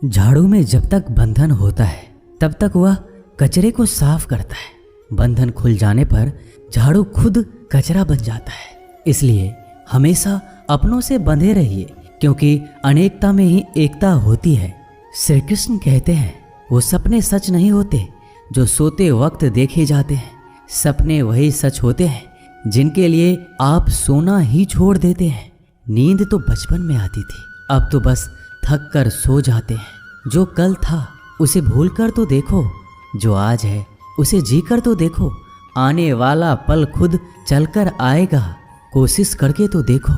झाड़ू में जब तक बंधन होता है तब तक वह कचरे को साफ करता है। बंधन खुल जाने पर झाड़ू खुद कचरा बन जाता है। इसलिए हमेशा अपनों से बंधे रहिए, क्योंकि अनेकता में ही एकता होती है। श्री कृष्ण कहते हैं, वो सपने सच नहीं होते जो सोते वक्त देखे जाते हैं। सपने वही सच होते हैं जिनके लिए आप सोना ही छोड़ देते हैं। नींद तो बचपन में आती थी, अब तो बस थक कर सो जाते हैं। जो कल था उसे भूल कर तो देखो, जो आज है उसे जी कर तो देखो। आने वाला पल खुद चलकर आएगा, कोशिश करके तो देखो।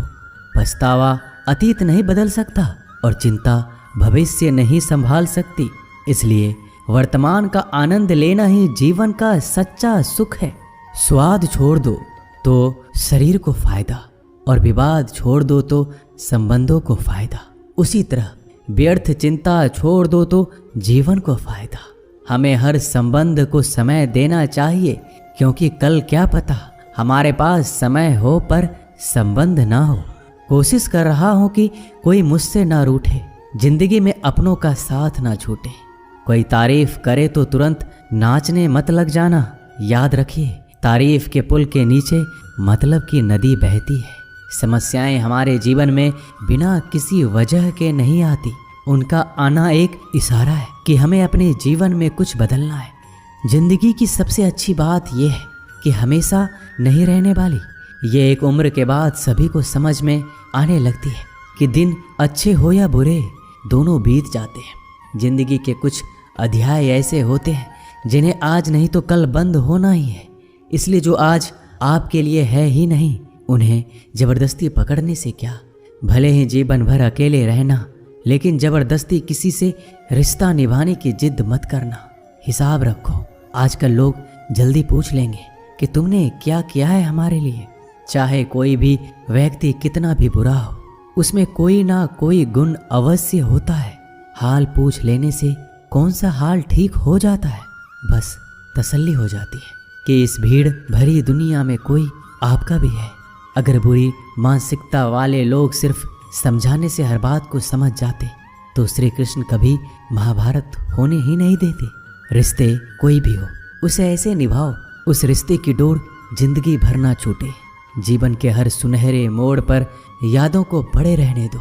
पछतावा अतीत नहीं बदल सकता और चिंता भविष्य नहीं संभाल सकती। इसलिए वर्तमान का आनंद लेना ही जीवन का सच्चा सुख है। स्वाद छोड़ दो तो शरीर को फायदा, और विवाद छोड़ दो तो संबंधों को फायदा। उसी तरह व्यर्थ चिंता छोड़ दो तो जीवन को फायदा। हमें हर संबंध को समय देना चाहिए, क्योंकि कल क्या पता हमारे पास समय हो पर संबंध ना हो। कोशिश कर रहा हूं कि कोई मुझसे ना रूठे, जिंदगी में अपनों का साथ ना छूटे। कोई तारीफ करे तो तुरंत नाचने मत लग जाना। याद रखिए, तारीफ के पुल के नीचे मतलब की नदी बहती है। समस्याएं हमारे जीवन में बिना किसी वजह के नहीं आती। उनका आना एक इशारा है कि हमें अपने जीवन में कुछ बदलना है। जिंदगी की सबसे अच्छी बात यह है कि हमेशा नहीं रहने वाली। ये एक उम्र के बाद सभी को समझ में आने लगती है कि दिन अच्छे हो या बुरे, दोनों बीत जाते हैं। जिंदगी के कुछ अध्याय ऐसे होते हैं जिन्हें आज नहीं तो कल बंद होना ही है। इसलिए जो आज आपके लिए है ही नहीं, उन्हें जबरदस्ती पकड़ने से क्या। भले ही जीवन भर अकेले रहना, लेकिन जबरदस्ती किसी से रिश्ता निभाने की जिद मत करना। हिसाब रखो, आजकल लोग जल्दी पूछ लेंगे कि तुमने क्या किया है हमारे लिए। चाहे कोई भी व्यक्ति कितना भी बुरा हो, उसमें कोई ना कोई गुण अवश्य होता है। हाल पूछ लेने से कौन सा हाल ठीक हो जाता है। बस तसल्ली हो जाती है कि इस भीड़ भरी दुनिया में कोई आपका भी है। अगर बुरी मानसिकता वाले लोग सिर्फ समझाने से हर बात को समझ जाते तो श्री कृष्ण कभी महाभारत होने ही नहीं देते। रिश्ते कोई भी हो, उसे ऐसे निभाओ उस रिश्ते की डोर जिंदगी भर ना छूटे। जीवन के हर सुनहरे मोड़ पर यादों को पड़े रहने दो।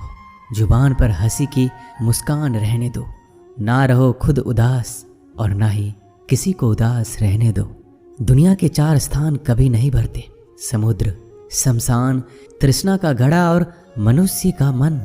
जुबान पर हंसी की मुस्कान रहने दो। ना रहो खुद उदास और ना ही किसी को उदास रहने दो। दुनिया के 4 स्थान कभी नहीं भरते, समुद्र, शमशान, तृष्णा का घड़ा और मनुष्य का मन।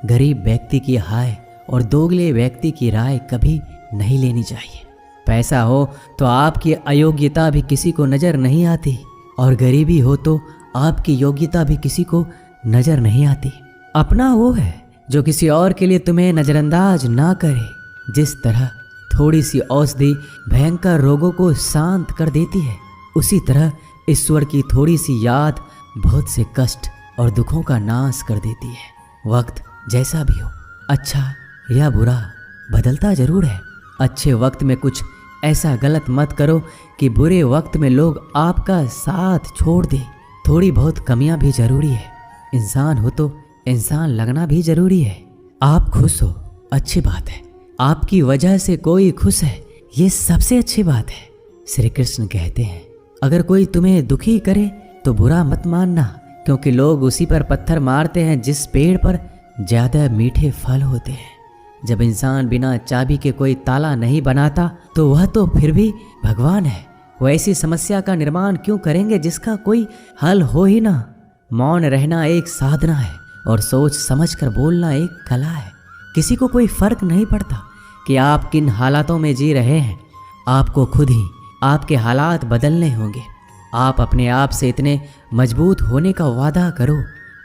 गरीब व्यक्ति की हाय और दोगले व्यक्ति की राय कभी नहीं लेनी चाहिए। पैसा हो तो आपकी अयोग्यता भी किसी को नजर नहीं आती, और गरीबी हो तो आपकी योग्यता भी किसी को नजर नहीं आती। अपना वो है जो किसी और के लिए तुम्हें नजरअंदाज ना करे। जिस तरह थोड़ी सी औषधि भयंकर रोगों को शांत कर देती है, उसी तरह ईश्वर की थोड़ी सी याद बहुत से कष्ट और दुखों का नाश कर देती है। वक्त जैसा भी हो, अच्छा या बुरा, बदलता जरूर है। अच्छे वक्त में कुछ ऐसा गलत मत करो कि बुरे वक्त में लोग आपका साथ छोड़ दे। थोड़ी बहुत कमियां भी जरूरी है। इंसान हो तो इंसान लगना भी जरूरी है। आप खुश हो, अच्छी बात है। आपकी वजह से कोई खुश है, ये सबसे अच्छी बात है। श्री कृष्ण कहते हैं, अगर कोई तुम्हें दुखी करे तो बुरा मत मानना, क्योंकि लोग उसी पर पत्थर मारते हैं जिस पेड़ पर ज्यादा मीठे फल होते हैं। जब इंसान बिना चाबी के कोई ताला नहीं बनाता तो वह तो फिर भी भगवान है। वो ऐसी समस्या का निर्माण क्यों करेंगे जिसका कोई हल हो ही ना। मौन रहना एक साधना है और सोच समझ कर बोलना एक कला है। किसी को कोई फर्क नहीं पड़ता कि आप किन हालातों में जी रहे हैं। आपको खुद ही आपके हालात बदलने होंगे। आप अपने आप से इतने मजबूत होने का वादा करो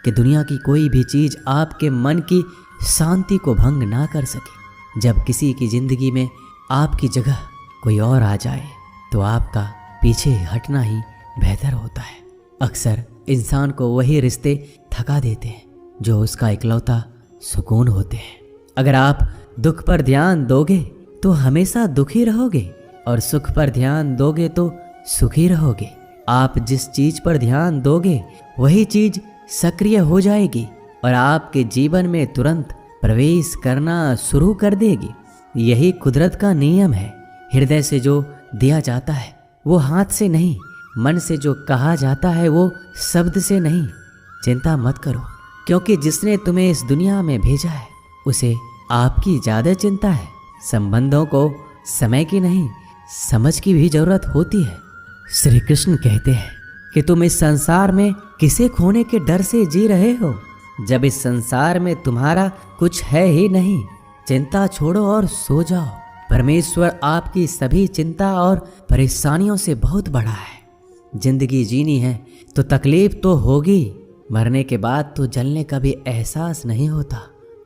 कि दुनिया की कोई भी चीज़ आपके मन की शांति को भंग ना कर सके। जब किसी की जिंदगी में आपकी जगह कोई और आ जाए तो आपका पीछे हटना ही बेहतर होता है। अक्सर इंसान को वही रिश्ते थका देते हैं जो उसका इकलौता सुकून होते हैं। अगर आप दुख पर ध्यान दोगे तो हमेशा दुखी रहोगे, और सुख पर ध्यान दोगे तो सुखी रहोगे। आप जिस चीज पर ध्यान दोगे वही चीज सक्रिय हो जाएगी और आपके जीवन में तुरंत प्रवेश करना शुरू कर देगी। यही कुदरत का नियम है। हृदय से जो दिया जाता है वो हाथ से नहीं, मन से जो कहा जाता है वो शब्द से नहीं। चिंता मत करो, क्योंकि जिसने तुम्हें इस दुनिया में भेजा है उसे आपकी ज़्यादा चिंता है। संबंधों को समय की नहीं, समझ की भी जरूरत होती है। श्री कृष्ण कहते हैं कि तुम इस संसार में किसे खोने के डर से जी रहे हो, जब इस संसार में तुम्हारा कुछ है ही नहीं। चिंता छोड़ो और सो जाओ। परमेश्वर आपकी सभी चिंता और परेशानियों से बहुत बड़ा है। जिंदगी जीनी है तो तकलीफ तो होगी। मरने के बाद तो जलने का भी एहसास नहीं होता।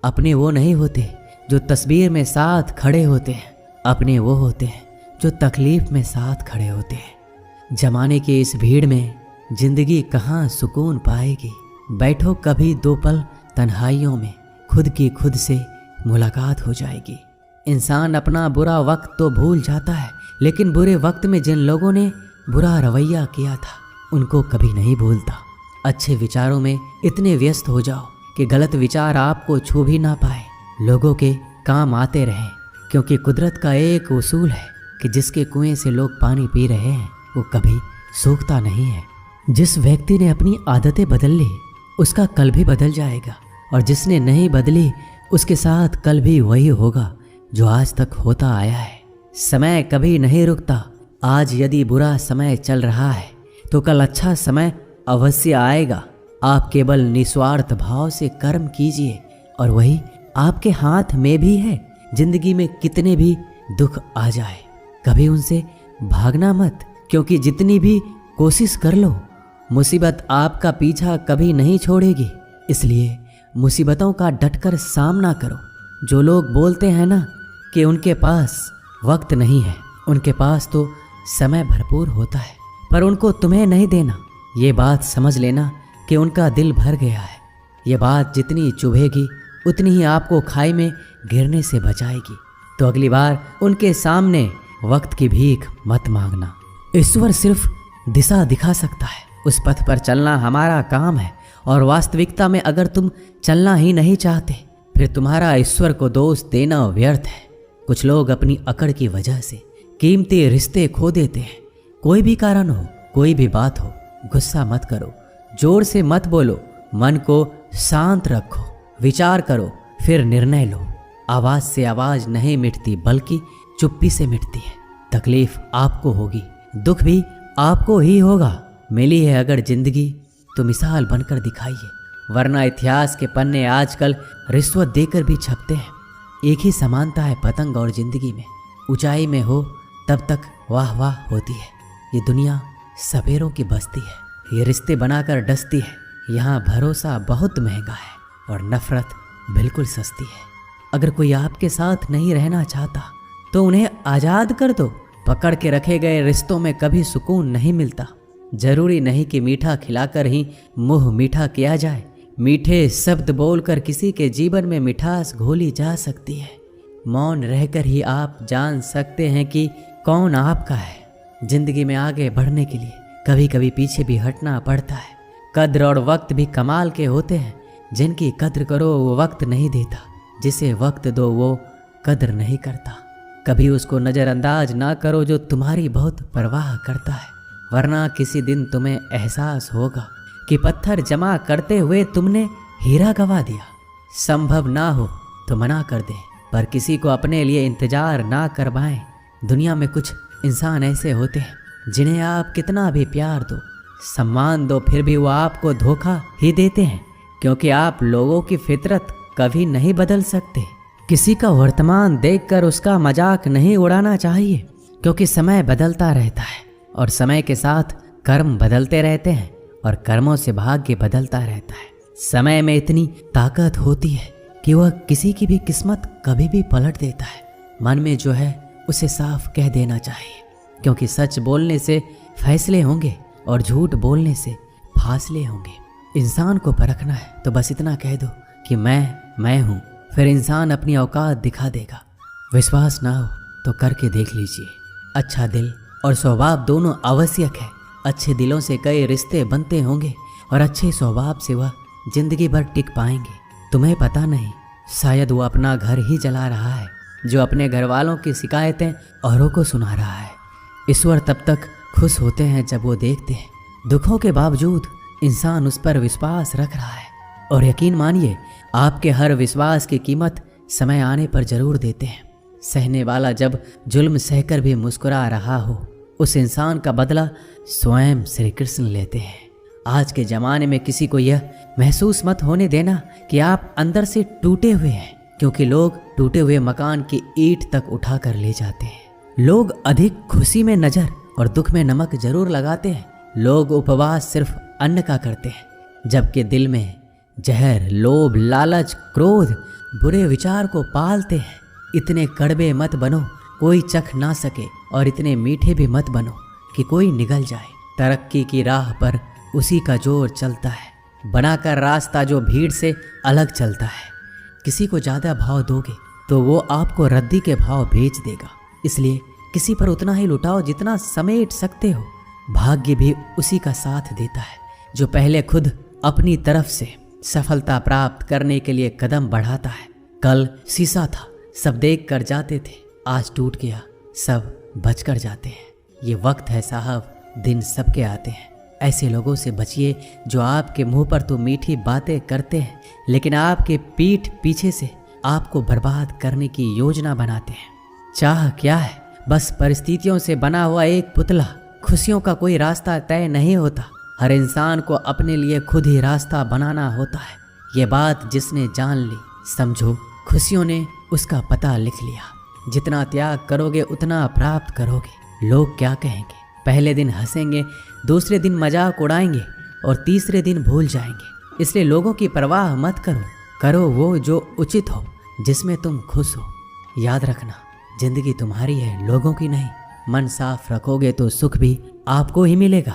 अपने वो नहीं होते जो तस्वीर में साथ खड़े होते हैं, अपने वो होते हैं जो तकलीफ में साथ खड़े होते हैं। जमाने की इस भीड़ में जिंदगी कहाँ सुकून पाएगी। बैठो कभी दो पल तन्हाइयों में, खुद की खुद से मुलाकात हो जाएगी। इंसान अपना बुरा वक्त तो भूल जाता है, लेकिन बुरे वक्त में जिन लोगों ने बुरा रवैया किया था उनको कभी नहीं भूलता। अच्छे विचारों में इतने व्यस्त हो जाओ कि गलत विचार आपको छू भी ना पाए। लोगों के काम आते रहें, क्योंकि कुदरत का एक उसूल है कि जिसके कुएं से लोग पानी पी रहे हैं वो कभी सूखता नहीं है। जिस व्यक्ति ने अपनी आदतें बदल ली उसका कल भी बदल जाएगा, और जिसने नहीं बदली उसके साथ कल भी वही होगा जो आज तक होता आया है। समय कभी नहीं रुकता। आज यदि बुरा समय चल रहा है तो कल अच्छा समय अवश्य आएगा। आप केवल निस्वार्थ भाव से कर्म कीजिए और वही आपके हाथ में भी है। जिंदगी में कितने भी दुख आ जाए कभी उनसे भागना मत, क्योंकि जितनी भी कोशिश कर लो मुसीबत आपका पीछा कभी नहीं छोड़ेगी। इसलिए मुसीबतों का डटकर सामना करो। जो लोग बोलते हैं ना कि उनके पास वक्त नहीं है, उनके पास तो समय भरपूर होता है, पर उनको तुम्हें नहीं देना। ये बात समझ लेना कि उनका दिल भर गया है। ये बात जितनी चुभेगी उतनी ही आपको खाई में गिरने से बचाएगी। तो अगली बार उनके सामने वक्त की भीख मत मांगना। ईश्वर सिर्फ दिशा दिखा सकता है, उस पथ पर चलना हमारा काम है। और वास्तविकता में अगर तुम चलना ही नहीं चाहते फिर तुम्हारा ईश्वर को दोष देना व्यर्थ है। कुछ लोग अपनी अकड़ की वजह से कीमती रिश्ते खो देते हैं। कोई भी कारण हो, कोई भी बात हो, गुस्सा मत करो, जोर से मत बोलो, मन को शांत रखो, विचार करो, फिर निर्णय लो। आवाज से आवाज नहीं मिटती बल्कि चुप्पी से मिटती है। तकलीफ आपको होगी, दुख भी आपको ही होगा। मिली है अगर जिंदगी तो मिसाल बनकर दिखाइए, वरना इतिहास के पन्ने आजकल रिश्वत देकर भी छपते हैं। एक ही समानता है पतंग और जिंदगी में। ऊंचाई में हो तब तक वाह वाह होती है। ये दुनिया सपेरों की बस्ती है, ये रिश्ते बनाकर डसती है। यहाँ भरोसा बहुत महंगा है और नफरत बिल्कुल सस्ती है। अगर कोई आपके साथ नहीं रहना चाहता तो उन्हें आज़ाद कर दो। पकड़ के रखे गए रिश्तों में कभी सुकून नहीं मिलता। जरूरी नहीं कि मीठा खिलाकर ही मुंह मीठा किया जाए। मीठे शब्द बोलकर किसी के जीवन में मिठास घोली जा सकती है। मौन रहकर ही आप जान सकते हैं कि कौन आपका है। जिंदगी में आगे बढ़ने के लिए कभी कभी पीछे भी हटना पड़ता है। कद्र और वक्त भी कमाल के होते हैं। जिनकी कद्र करो वो वक्त नहीं देता, जिसे वक्त दो वो कद्र नहीं करता। कभी उसको नज़रअंदाज ना करो जो तुम्हारी बहुत परवाह करता है, वरना किसी दिन तुम्हें एहसास होगा कि पत्थर जमा करते हुए तुमने हीरा गवा दिया। संभव ना हो तो मना कर दें, पर किसी को अपने लिए इंतजार ना करवाएं। दुनिया में कुछ इंसान ऐसे होते हैं जिन्हें आप कितना भी प्यार दो, सम्मान दो, फिर भी वो आपको धोखा ही देते हैं, क्योंकि आप लोगों की फितरत कभी नहीं बदल सकते। किसी का वर्तमान देखकर उसका मजाक नहीं उड़ाना चाहिए, क्योंकि समय बदलता रहता है और समय के साथ कर्म बदलते रहते हैं और कर्मों से भाग्य बदलता रहता है। समय में इतनी ताकत होती है कि वह किसी की भी किस्मत कभी भी पलट देता है। मन में जो है उसे साफ कह देना चाहिए, क्योंकि सच बोलने से फैसले होंगे और झूठ बोलने से फासले होंगे। इंसान को परखना है तो बस इतना कह दो कि मैं हूँ, फिर इंसान अपनी औकात दिखा देगा। विश्वास ना हो तो करके देख लीजिए। अच्छा दिल और स्वभाव दोनों आवश्यक है। अच्छे दिलों से कई रिश्ते बनते होंगे और अच्छे स्वभाव से वह जिंदगी भर टिक पाएंगे। तुम्हें पता नहीं शायद वो अपना घर ही जला रहा है, जो अपने घर वालों की शिकायतें औरों को सुना रहा है। ईश्वर तब तक खुश होते हैं जब वो देखते हैं दुखों के बावजूद इंसान उस पर विश्वास रख रहा है। और यकीन मानिए, आपके हर विश्वास की कीमत समय आने पर जरूर देते हैं। सहने वाला जब जुल्म सहकर भी मुस्कुरा रहा हो, उस इंसान का बदला स्वयं श्री कृष्ण लेते हैं। आज के ज़माने में किसी को यह महसूस मत होने देना कि आप अंदर से टूटे हुए हैं, क्योंकि लोग टूटे हुए मकान की ईंट तक उठा कर ले जाते हैं। लोग अधिक खुशी में नज़र और दुख में नमक जरूर लगाते हैं। लोग उपवास सिर्फ अन्न का करते हैं, जबकि दिल में जहर, लोभ, लालच, क्रोध, बुरे विचार को पालते हैं। इतने कड़वे मत बनो कोई चख ना सके, और इतने मीठे भी मत बनो कि कोई निगल जाए। तरक्की की राह पर उसी का जोर चलता है, बनाकर रास्ता जो भीड़ से अलग चलता है। किसी को ज़्यादा भाव दोगे तो वो आपको रद्दी के भाव बेच देगा। इसलिए किसी पर उतना ही लुटाओ जितना समेट सकते हो। भाग्य भी उसी का साथ देता है जो पहले खुद अपनी तरफ से सफलता प्राप्त करने के लिए कदम बढ़ाता है। कल शीशा था, सब देख कर जाते थे, आज टूट गया, सब बचकर जाते हैं। ये वक्त है साहब, दिन सबके आते हैं। ऐसे लोगों से बचिए जो आपके मुंह पर तो मीठी बातें करते हैं, लेकिन आपके पीठ पीछे से आपको बर्बाद करने की योजना बनाते हैं। चाह क्या है? बस परिस्थितियों से बना हुआ एक पुतला। खुशियों का कोई रास्ता तय नहीं होता, हर इंसान को अपने लिए खुद ही रास्ता बनाना होता है। ये बात जिसने जान ली, समझो खुशियों ने उसका पता लिख लिया। जितना त्याग करोगे उतना प्राप्त करोगे। लोग क्या कहेंगे? पहले दिन हंसेंगे, दूसरे दिन मजाक उड़ाएंगे और तीसरे दिन भूल जाएंगे। इसलिए लोगों की परवाह मत करो, करो वो जो उचित हो, जिसमें तुम खुश हो। याद रखना, जिंदगी तुम्हारी है, लोगों की नहीं। मन साफ रखोगे तो सुख भी आपको ही मिलेगा।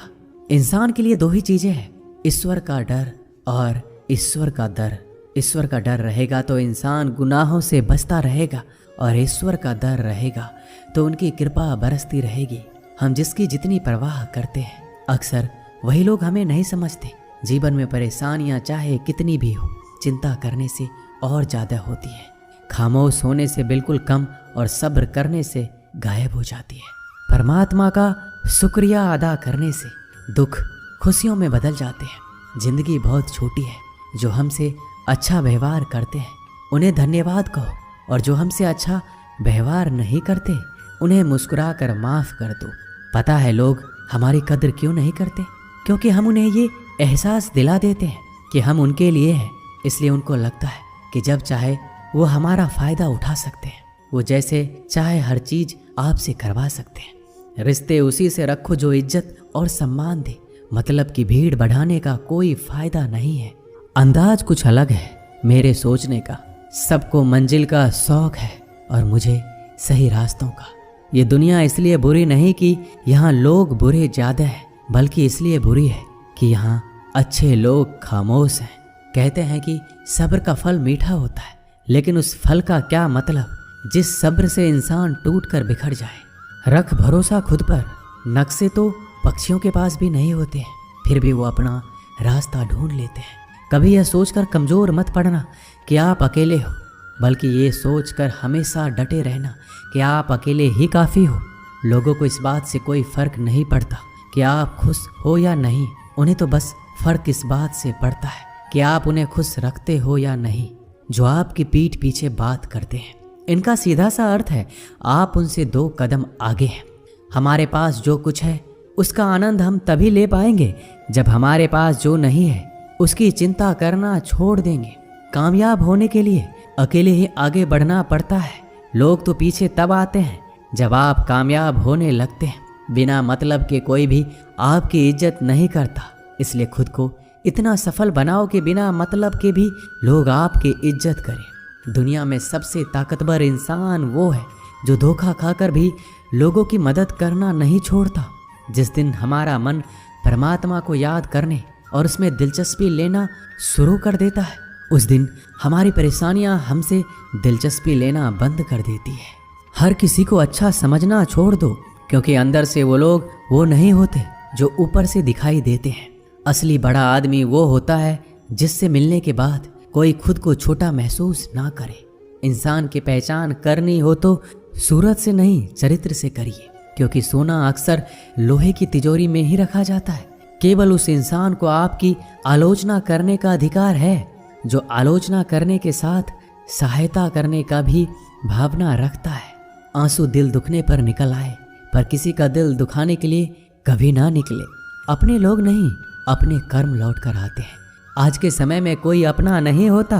इंसान के लिए दो ही चीजें हैं, ईश्वर का डर और ईश्वर का डर। ईश्वर का डर रहेगा तो इंसान गुनाहों से बचता रहेगा, और ईश्वर का डर रहेगा तो उनकी कृपा बरसती रहेगी। हम जिसकी जितनी परवाह करते हैं, अक्सर वही लोग हमें नहीं समझते। जीवन में परेशानियां चाहे कितनी भी हो, चिंता करने से और ज़्यादा होती है। खामोश होने से बिल्कुल कम और सब्र करने से गायब हो जाती है। परमात्मा का शुक्रिया अदा करने से दुख खुशियों में बदल जाते हैं। जिंदगी बहुत छोटी है, जो हमसे अच्छा व्यवहार करते हैं उन्हें धन्यवाद कहो, और जो हमसे अच्छा व्यवहार नहीं करते उन्हें मुस्कुरा कर माफ़ कर दो। पता है लोग हमारी कदर क्यों नहीं करते? क्योंकि हम उन्हें ये एहसास दिला देते हैं कि हम उनके लिए हैं। इसलिए उनको लगता है कि जब चाहे वो हमारा फ़ायदा उठा सकते हैं, वो जैसे चाहे हर चीज़ आपसे करवा सकते हैं। रिश्ते उसी से रखो जो इज्जत और सम्मान दे। मतलब की भीड़ बढ़ाने का कोई फ़ायदा नहीं है। अंदाज कुछ अलग है मेरे सोचने का। सबको मंजिल का शौक है और मुझे सही रास्तों का। ये दुनिया इसलिए बुरी नहीं कि यहाँ लोग बुरे ज़्यादा हैं, बल्कि इसलिए बुरी है कि यहाँ अच्छे लोग खामोश हैं। कहते हैं कि सब्र का फल मीठा होता है, लेकिन उस फल का क्या मतलब जिस सब्र से इंसान टूट कर बिखर जाए। रख भरोसा खुद पर। नक्शे तो पक्षियों के पास भी नहीं होते हैं, फिर भी वो अपना रास्ता ढूंढ लेते हैं। कभी यह सोचकर कमज़ोर मत पड़ना कि आप अकेले हो, बल्कि ये सोचकर हमेशा डटे रहना कि आप अकेले ही काफ़ी हो। लोगों को इस बात से कोई फ़र्क नहीं पड़ता कि आप खुश हो या नहीं। उन्हें तो बस फ़र्क इस बात से पड़ता है कि आप उन्हें खुश रखते हो या नहीं, जो आपकी पीठ पीछे बात करते हैं। इनका सीधा सा अर्थ है, आप उनसे 2 कदम आगे हैं। हमारे पास जो कुछ है उसका आनंद हम तभी ले पाएंगे जब हमारे पास जो नहीं है उसकी चिंता करना छोड़ देंगे। कामयाब होने के लिए अकेले ही आगे बढ़ना पड़ता है। लोग तो पीछे तब आते हैं जब आप कामयाब होने लगते हैं। बिना मतलब के कोई भी आपकी इज्जत नहीं करता, इसलिए खुद को इतना सफल बनाओ कि बिना मतलब के भी लोग आपकी इज्जत करें। दुनिया में सबसे ताकतवर इंसान वो है जो धोखा खाकर भी लोगों की मदद करना नहीं छोड़ता। जिस दिन हमारा मन परमात्मा को याद करने और उसमें दिलचस्पी लेना शुरू कर देता है, उस दिन हमारी परेशानियां हमसे दिलचस्पी लेना बंद कर देती है। हर किसी को अच्छा समझना छोड़ दो, क्योंकि अंदर से वो लोग वो नहीं होते जो ऊपर से दिखाई देते हैं। असली बड़ा आदमी वो होता है जिससे मिलने के बाद कोई खुद को छोटा महसूस ना करे। इंसान की पहचान करनी हो तो सूरत से नहीं, चरित्र से करिए, क्योंकि सोना अक्सर लोहे की तिजोरी में ही रखा जाता है। केवल उस इंसान को आपकी आलोचना करने का अधिकार है जो आलोचना करने के साथ सहायता करने का भी भावना रखता है। आंसू दिल दुखने पर निकल आए, पर किसी का दिल दुखाने के लिए कभी ना निकले। अपने लोग नहीं, अपने कर्म लौट कर आते हैं। आज के समय में कोई अपना नहीं होता।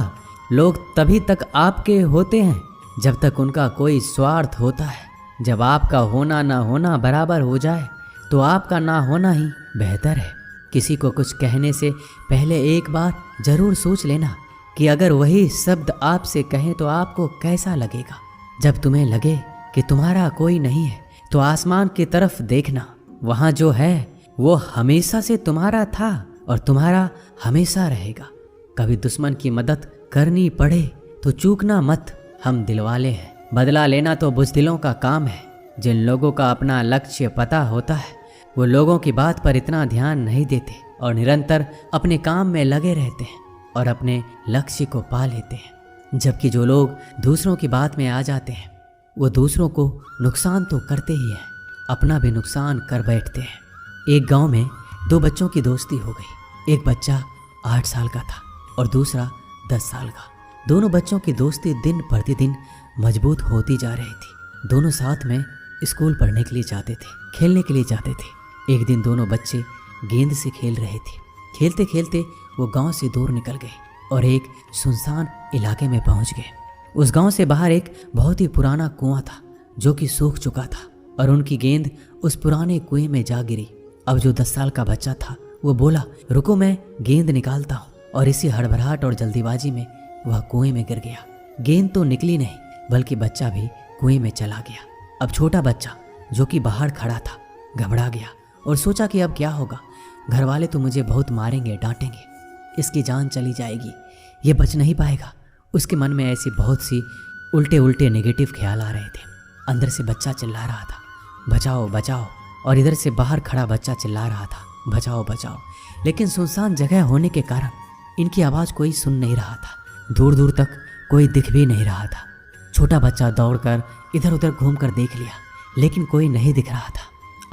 लोग तभी तक आपके होते हैं जब तक उनका कोई स्वार्थ होता है। जब आपका होना ना होना बराबर हो जाए तो आपका ना होना ही बेहतर है। किसी को कुछ कहने से पहले एक बार जरूर सोच लेना कि अगर वही शब्द आपसे कहें तो आपको कैसा लगेगा। जब तुम्हें लगे कि तुम्हारा कोई नहीं है तो आसमान की तरफ देखना, वहाँ जो है वो हमेशा से तुम्हारा था और तुम्हारा हमेशा रहेगा। कभी दुश्मन की मदद करनी पड़े तो चूकना मत, हम दिलवाले हैं। बदला लेना तो बुज़दिलों का काम है। जिन लोगों का अपना लक्ष्य पता होता है वो लोगों की बात पर इतना ध्यान नहीं देते और निरंतर अपने काम में लगे रहते हैं और अपने लक्ष्य को पा लेते हैं। जबकि जो लोग दूसरों की बात में आ जाते हैं वो दूसरों को नुकसान तो करते ही हैं, अपना भी नुकसान कर बैठते हैं। एक गांव में दो बच्चों की दोस्ती हो गई। एक बच्चा 8 साल का था और दूसरा 10 साल का। दोनों बच्चों की दोस्ती दिन प्रतिदिन मजबूत होती जा रही थी। दोनों साथ में स्कूल पढ़ने के लिए जाते थे, खेलने के लिए जाते थे। एक दिन दोनों बच्चे गेंद से खेल रहे थे। खेलते खेलते वो गांव से दूर निकल गए और एक सुनसान इलाके में पहुंच गए। उस गांव से बाहर एक बहुत ही पुराना कुआं था जो कि सूख चुका था और उनकी गेंद उस पुराने कुएं में जा गिरी। अब जो 10 साल का बच्चा था वो बोला, रुको मैं गेंद निकालता हूँ, और इसी हड़बड़ाहट और जल्दीबाजी में वह कुएं में गिर गया। गेंद तो निकली नहीं बल्कि बच्चा भी कुएं में चला गया। अब छोटा बच्चा जो कि बाहर खड़ा था घबरा गया और सोचा कि अब क्या होगा। घर वाले तो मुझे बहुत मारेंगे, डांटेंगे, इसकी जान चली जाएगी, ये बच नहीं पाएगा। उसके मन में ऐसी बहुत सी उल्टे उल्टे नेगेटिव ख्याल आ रहे थे। अंदर से बच्चा चिल्ला रहा था, बचाओ बचाओ, और इधर से बाहर खड़ा बच्चा चिल्ला रहा था, बचाओ बचाओ। लेकिन सुनसान जगह होने के कारण इनकी आवाज़ कोई सुन नहीं रहा था। दूर दूर तक कोई दिख भी नहीं रहा था। छोटा बच्चा दौड़कर इधर उधर घूमकर देख लिया लेकिन कोई नहीं दिख रहा था।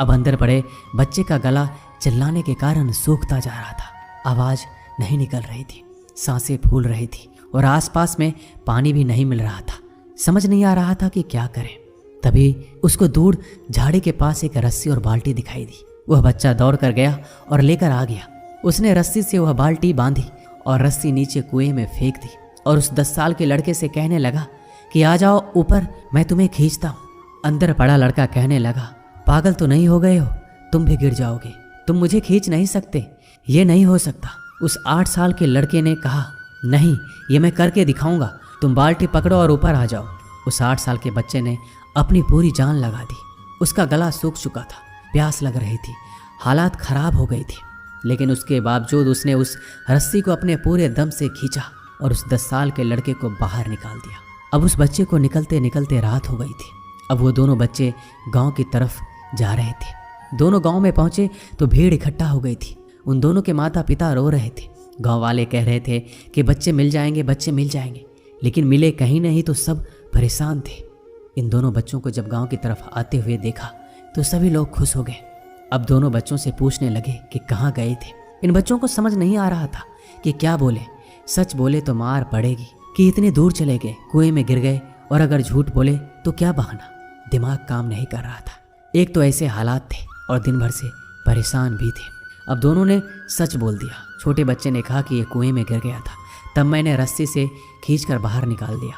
अब अंदर पड़े बच्चे का गला चिल्लाने के कारण सूखता जा रहा था। आवाज़ नहीं निकल रही थी, सांसें फूल रही थी और आसपास में पानी भी नहीं मिल रहा था। समझ नहीं आ रहा था कि क्या करें। तभी उसको दूर झाड़ी के पास एक रस्सी और बाल्टी दिखाई दी। वह बच्चा दौड़ कर गया और लेकर आ गया। उसने रस्सी से वह बाल्टी बांधी और रस्सी नीचे कुएं में फेंक दी और उस 10 साल के लड़के से कहने लगा कि आ जाओ ऊपर, मैं तुम्हें खींचता हूँ। अंदर पड़ा लड़का कहने लगा, पागल तो नहीं हो गए हो, तुम भी गिर जाओगे, तुम मुझे खींच नहीं सकते, ये नहीं हो सकता। उस 8 साल के लड़के ने कहा, नहीं, ये मैं करके दिखाऊंगा, तुम बाल्टी पकड़ो और ऊपर आ जाओ। उस 8 साल के बच्चे ने अपनी पूरी जान लगा दी। उसका गला सूख चुका था, प्यास लग रही थी, हालात खराब हो गई थी, लेकिन उसके बावजूद उसने उस रस्सी को अपने पूरे दम से खींचा और उस 10 साल के लड़के को बाहर निकाल दिया। अब उस बच्चे को निकलते निकलते रात हो गई थी। अब वो दोनों बच्चे गांव की तरफ जा रहे थे। दोनों गांव में पहुंचे तो भीड़ इकट्ठा हो गई थी। उन दोनों के माता पिता रो रहे थे। गांव वाले कह रहे थे कि बच्चे मिल जाएंगे, बच्चे मिल जाएंगे, लेकिन मिले कहीं नहीं तो सब परेशान थे। इन दोनों बच्चों को जब गांव की तरफ आते हुए देखा तो सभी लोग खुश हो गए। अब दोनों बच्चों से पूछने लगे कि कहाँ गए थे। इन बच्चों को समझ नहीं आ रहा था कि क्या बोले। सच बोले तो मार पड़ेगी कि इतने दूर चले गए, कुएं में गिर गए, और अगर झूठ बोले तो क्या बहाना। दिमाग काम नहीं कर रहा था। एक तो ऐसे हालात थे और दिन भर से परेशान भी थे। अब दोनों ने सच बोल दिया। छोटे बच्चे ने कहा कि ये कुएं में गिर गया था, तब मैंने रस्सी से खींचकर बाहर निकाल दिया।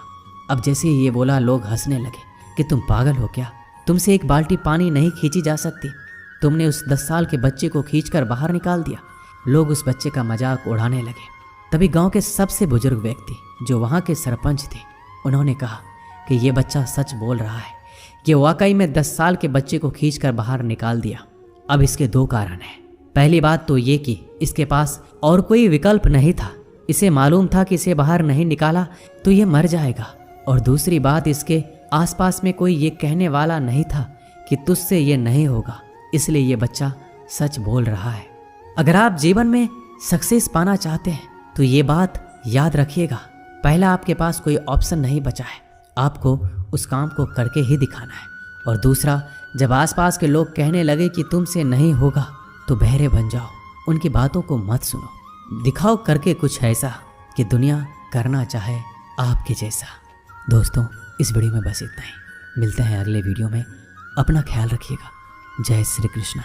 अब जैसे ही ये बोला लोग हंसने लगे कि तुम पागल हो क्या, तुमसे एक बाल्टी पानी नहीं खींची जा सकती, तुमने उस 10 साल के बच्चे को खींचकर बाहर निकाल दिया। लोग उस बच्चे का मजाक उड़ाने लगे। तभी गांव के सबसे बुजुर्ग व्यक्ति जो वहाँ के सरपंच थे, उन्होंने कहा कि ये बच्चा सच बोल रहा है, ये वाकई में 10 साल के बच्चे को खींचकर बाहर निकाल दिया। अब इसके 2 कारण हैं। पहली बात तो ये कि इसके पास और कोई विकल्प नहीं था। इसे मालूम था कि इसे बाहर नहीं निकाला तो ये मर जाएगा। और दूसरी बात, इसके आसपास में कोई ये कहने वाला नहीं था कि तुझसे ये नहीं होगा, इसलिए ये बच्चा सच बोल रहा है। अगर आप जीवन में सक्सेस पाना चाहते हैं तो ये बात याद रखिएगा, पहला आपके पास कोई ऑप्शन नहीं बचा है, आपको उस काम को करके ही दिखाना है। और दूसरा, जब आसपास के लोग कहने लगे कि तुमसे नहीं होगा तो बहरे बन जाओ, उनकी बातों को मत सुनो, दिखाओ करके कुछ ऐसा कि दुनिया करना चाहे आपके जैसा। दोस्तों, इस वीडियो में बस इतना ही। मिलते हैं अगले वीडियो में। अपना ख्याल रखिएगा। जय श्री कृष्णा।